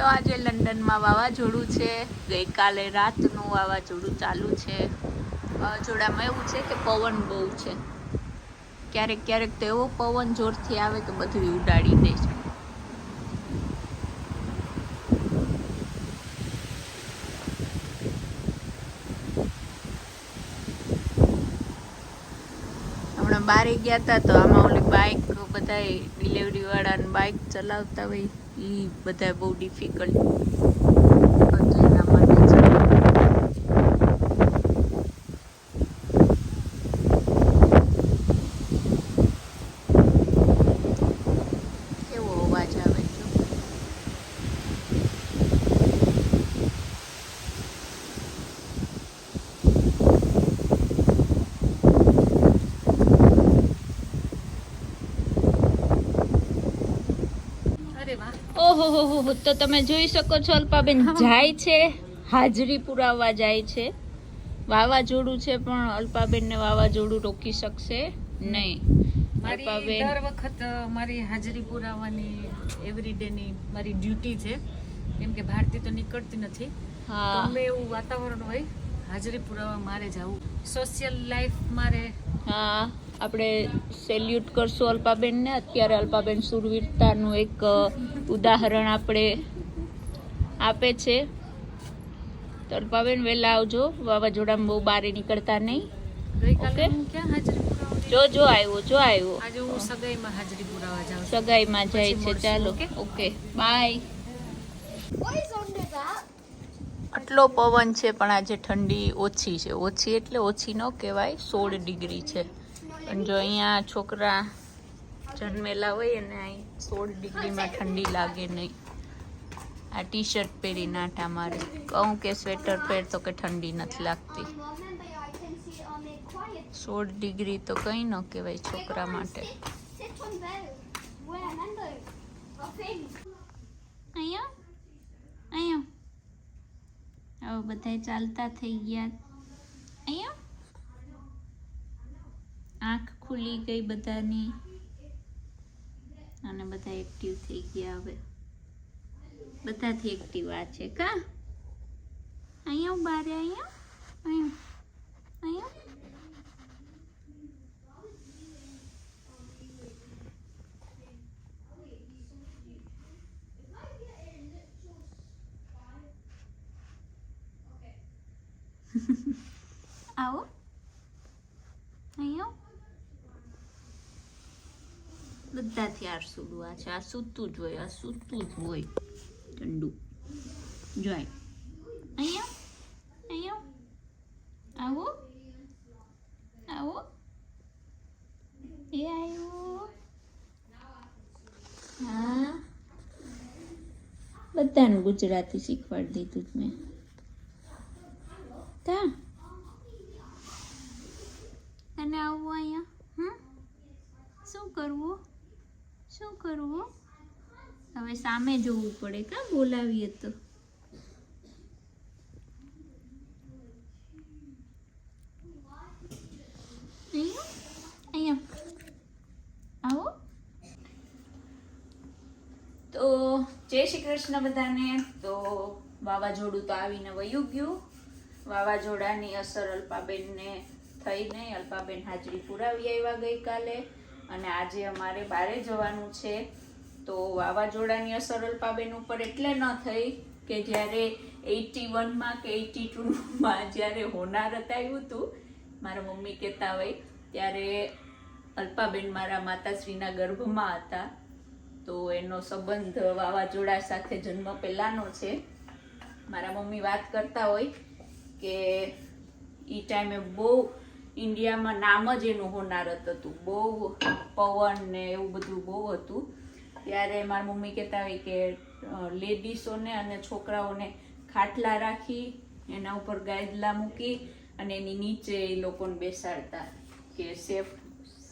તો આજે લંડનમાં વાવાઝોડું છે. ગઈકાલે રાતનું વાવાઝોડું ચાલુ છે. વાવાઝોડામાં એવું છે કે પવન બહુ છે. ક્યારેક ક્યારેક તો એવો પવન જોરથી આવે કે બધું ઉડાડી દે છે. હમણાં બારે ગયા હતા તો આમાં ઓલી બાઇક બધા ડિલિવરી વાળાને બાઇક ચલાવતા હોય એ બધા બહુ ડિફિકલ્ટ એના માટે કેવો અવાજ આવે છે. ઓહો તો તમે જોઈ શકો છો અલ્પાબેન જાય છે, હાજરી પુરાવવા જાય છે. વાવાઝોડું છે પણ અલ્પાબેન ને વાવાઝોડું રોકી શકશે નહીં. અલ્પાબેન દર વખત મારી હાજરી પુરાવવાની એવરીડે ની મારી ડ્યુટી છે, કેમ કે ભારતી તો નીકળતી નથી. ગમે એવું વાતાવરણ હોય હાજરી પુરાવવા મારે જવું. સોશિયલ લાઈફ મારે આપણે સેલ્યુટ કરશું અલ્પાબેનને. અત્યારે અલ્પાબેન સુરવીરતાનું એક ઉદાહરણ આપણે આપે છે. તો અલ્પાબેન વહેલા આવજો, વાવાઝોડામાં બહુ બહાર નીકળતા નહીં. ગઈકાલે હું ક્યાં હાજરી પુરાવવા જો આવ્યો આજે હું સગાઈમાં હાજરી પુરાવવા જાઉં. સગાઈમાં જાય છે. ચાલો ઓકે બાય. આટલો પવન છે પણ આજે ઠંડી ઓછી છે. ઓછી એટલે ઓછી ન કહેવાય, 16 ડિગ્રી છે. પણ જો અહીંયા છોકરા જન્મેલા હોય અને અહીં 16 ડિગ્રીમાં ઠંડી લાગે નહીં. આ ટી શર્ટ પહેરી નાટા મારે કહું કે સ્વેટર પહેર તો કે ઠંડી નથી લાગતી. 16 ડિગ્રી તો કંઈ ન કહેવાય છોકરા માટે. અહીંયા હવે બધા ચાલતા થઈ ગયા. અહીંયા આંખ ખુલી ગઈ બધાની અને બધા એક્ટિવ થઈ ગયા. હવે બધાથી એક્ટિવ આ છે કા. અહીંયા બારે અહીંયા આવો અહીંયા બધાથી આરસુડું આ છે. આ સૂતું જ હોય, ઠંડુ જોય. અહીંયા આવો એ આવ્યો. હા બધાને ગુજરાતી શીખવાડી દીધું મેં. અને આવું અહીંયા શું કરવું હવે સામે જોવું પડે કા બોલાવીએ તો. અહીંયા આવો. તો જય શ્રી કૃષ્ણ બધાને. તો વાવાઝોડું તો આવીને વયું ગયું. વાવાઝોડાની અસર અલ્પાબેનને થઈ નહીં. અલ્પાબેન હાજરી પુરાવી આવ્યા ગઈકાલે અને આજે અમારે બહારે જવાનું છે. તો વાવાઝોડાની અસર અલ્પાબેન ઉપર એટલે ન થઈ કે જ્યારે 81માં કે 82માં જ્યારે હોનારત આવ્યું હતું, મારા મમ્મી કહેતા હોય ત્યારે અલ્પાબેન મારા માતાશ્રીના ગર્ભમાં હતા. તો એનો સંબંધ વાવાઝોડા સાથે જન્મ પહેલાંનો છે. મારા મમ્મી વાત કરતા હોય કે એ ટાઈમે બહુ ઇન્ડિયામાં નામ જ એનું હોનારત હતું. બહુ પવન ને એવું બધું બહુ હતું. ત્યારે મારા મમ્મી કહેતા હોય કે લેડીસોને અને છોકરાઓને ખાટલા રાખી એના ઉપર ગાદલા મૂકી અને એની નીચે એ લોકોને બેસાડતા કે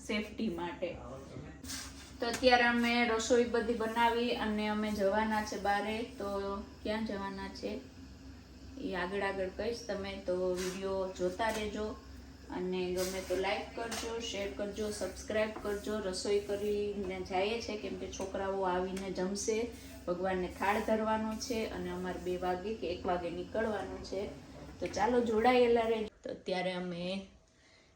સેફટી માટે. તો અત્યારે અમે રસોઈ બધી બનાવી અને અમે જવાના છે બારે. તો ક્યાં જવાના છે એ આગળ કહીશ, તમે તો વિડીયો જોતા રહેજો. અને ગમે તો લાઈક કરજો, શેર કરજો, સબસ્ક્રાઈબ કરજો. રસોઈ કરીને જાય છે કેમ કે છોકરાઓ આવીને જમશે, ભગવાનને થાળ ધરવાનો છે અને અમારે 2 વાગે કે 1 વાગે નીકળવાનું છે. તો ચાલો જોડાયેલા રહેજો. તો અત્યારે અમે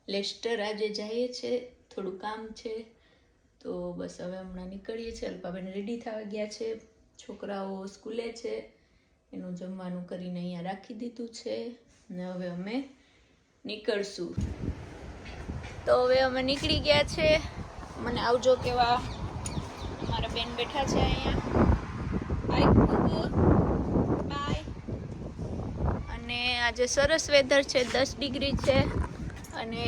લેસ્ટર આજે જઈએ છે, થોડું કામ છે. તો બસ હવે હમણાં નીકળીએ છીએ. અલ્પાબેન રેડી થવા ગયા છે, છોકરાઓ સ્કૂલે છે, એનું જમવાનું કરીને અહીંયા રાખી દીધું છે ને હવે અમે નીકળશું. તો હવે અમે નીકળી ગયા છે. મને આવજો કેવા મારા બેન બેઠા છે અહીંયા. બાય. અને આજે સરસ વેધર છે, 10 ડિગ્રી છે અને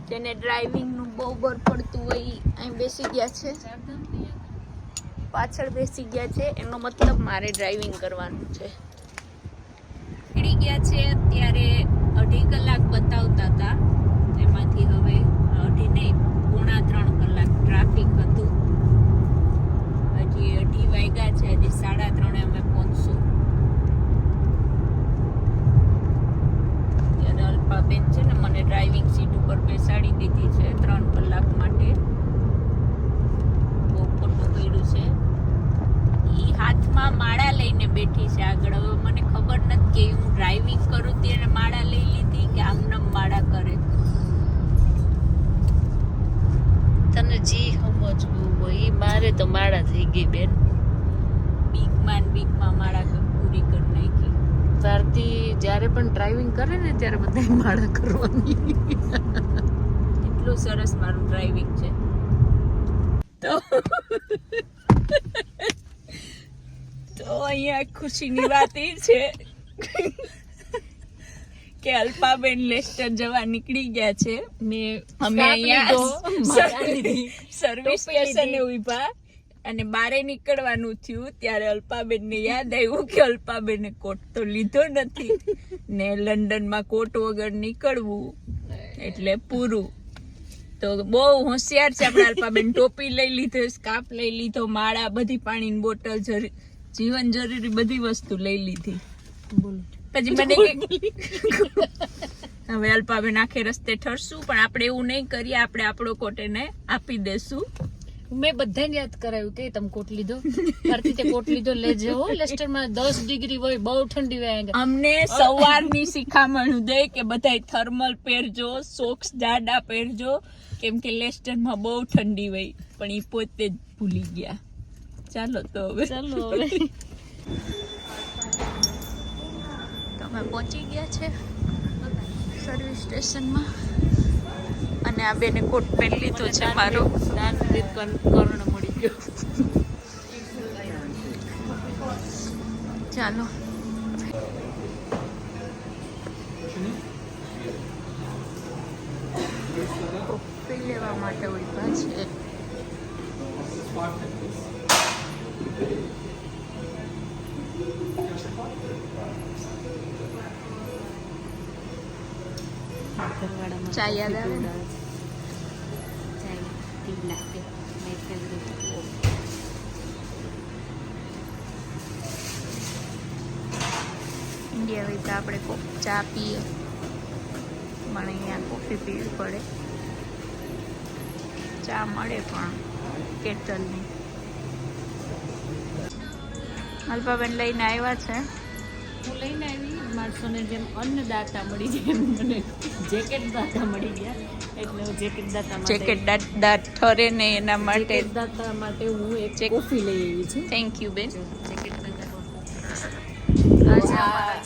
જેને ડ્રાઇવિંગનું બહુ બર પડતું હોય અહીં બેસી ગયા છે, પાછળ બેસી ગયા છે. એનો મતલબ મારે ડ્રાઇવિંગ કરવાનું છે. નીકળી ગયા છે. અત્યારે 2.5 કલાક બતાવતા હતા, એમાંથી હવે 2.5 નહીં, 2.5-3 કલાક ટ્રાફિક હતું. હજી 2:30 વાગ્યા છે, હજી 3:30 અમે પહોંચશું. ત્યારે અલ્પાબેન છે ને મને ડ્રાઇવિંગ સીટ ઉપર બેસાડી દીધી છે 3 કલાક માટે. બહુ ખોટું કર્યું છે. એ હાથમાં માળા લઈને બેઠી છે આગળ. હવે મને ખબર નથી કે હું ડ્રાઇવિંગ કરું ત્યારે માળા લઈ લીધી કે આમનામ માળા કરે. તને જી સમજવું હોય. મારે તો માળા થઈ ગઈ બેન. બીકમાં માળા પૂરી કરી નાખી. ભારતી જ્યારે પણ ડ્રાઇવિંગ કરે ને ત્યારે બધાય માળા કરવાની. એટલું સરસ મારું ડ્રાઇવિંગ છે. તો અહીંયા ખુશીની વાત એ છે કે અલ્પાબેન લેસ્ટર જવા નીકળી ગયા છે ને અમે અહીંયા સર્વિસ સ્ટેશને ઉભા અને બારે નીકળવાનું થયું ત્યારે અલ્પાબેનને યાદ આવ્યું કે અલ્પાબેને કોટ તો લીધો નથી ને લંડનમાં કોટ વગર નીકળવું એટલે પૂરું. તો બહુ હોશિયાર છે આપણા અલ્પાબેન. ટોપી લઈ લીધો, સ્કાર્ફ લઈ લીધો, માળા, બધી પાણીની બોટલ, જીવન જરૂરી બધી વસ્તુ લઈ લીધી. બોલો પછી મને હવે અલ્પાબેન આખે રસ્તે ઠરશું, પણ આપણે એવું નહીં કરીએ. આપણે આપણો કોટ એને આપી દેશું. મેં બધાને યાદ કરાવ્યું કે તમે કોટ લીધો, ભારતી તે કોટ લીધો લેજે હો. લેસ્ટરમાં 10 ડિગ્રી હોય, બહુ ઠંડી હોય. અમને સવારની શિખામણ દે કે બધાય થર્મલ પહેરજો, સોક્સ જાડા પહેરજો, કેમ કે લેસ્ટરમાં બહુ ઠંડી હોય, પણ એ પોતે જ ભૂલી ગયા. ચાલો તો હવે તમે પહોંચી ગયા છે સર્વિસ સ્ટેશનમાં અને આ બેને કોટ પહેરી લીધો છે મારો. કર્ણ મળી ગયો. ચાલો કોફી લેવા માટે ઉભા છે. ચા યાદ આવે ને? ઇન્ડિયા હોય તો આપણે ચા પીએ, પણ અહીંયા કોફી પીવી પડે. ચા મળે પણ કેટલની. અલ્પાબેન લઈને આવ્યા છે. હું લઈને આવી માણસોને જેમ અન્નદાતા મળી જાય એમ મને જેકેટ દાતા મળી ગયા, એટલે હું જેકેટ દાતા જેકેટ દાતા ઠરે ને એના માટે દાતા માટે હું એક કોફી લઈ આવી છું. થેન્ક યુ બેન. જેકેટ દાતા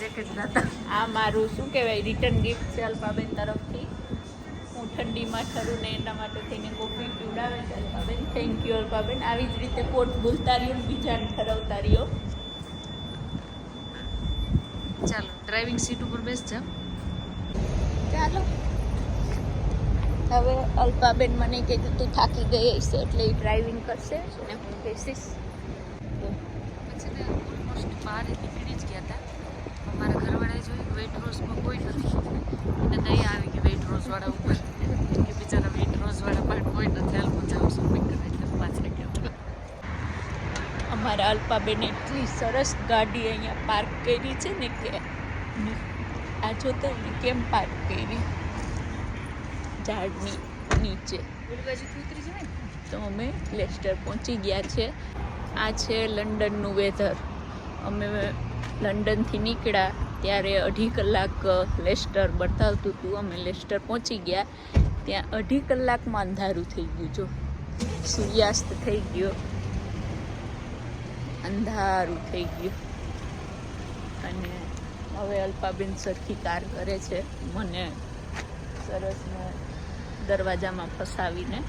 જેકેટ દાતા આ મારું શું કહેવાય રિટર્ન ગિફ્ટ છે અલ્પાબેન તરફથી. હું ઠંડીમાં ઠરું ને એના માટે થઈને કોફી પીવડાવે છે અલ્પાબેન. Thank you Alpaben. આવી જ રીતે કોટ ભૂલતા રહ્યો ને બીજાને ઠરવતા રહ્યો. ચાલો ડ્રાઇવિંગ સીટ ઉપર બેસજા. ચાલો હવે અલ્પાબેન મને કે તું થાકી ગઈ હશે એટલે એ ડ્રાઇવિંગ કરશે અને હું બેસીશ. પછી ને ઓલમોસ્ટ બહાર નીકળી જ ગયા હતા. અમારા ઘરવાળાએ જોયું વેઇટ રોઝમાં કોઈ નથી, એને દયા આવી કે વેઇટ રોઝવાળા ઉપર કે બિચારા વેઇટ રોઝવાળા પણ કોઈ નથી. હાલ હું જાઉં શોપિંગ કરવા એટલે પાછા ગયા. અમારા અલ્પાબેન એટલી સરસ ગાડી અહીંયા પાર્ક કરી છે ને કે આ જોતો ને કેમ પાર્ક કરી. ઝાડની નીચે. ઓલી બાજુથી ઉતરી જવાય ને? તો અમે લેસ્ટર પહોંચી ગયા છે. આ છે લંડનનું વેધર. અમે લંડનથી નીકળ્યા ત્યારે 2.5 કલાક લેસ્ટર બતાવતું હતું. અમે લેસ્ટર પહોંચી ગયા ત્યાં 2.5 કલાકમાં અંધારું થઈ ગયું. જો સૂર્યાસ્ત થઈ ગયો, અંધારું થઈ ગયું. અને હવે અલ્પાબેન સરખી કાર કરે છે મને સરસ દરવાજામાં ફસાવીને.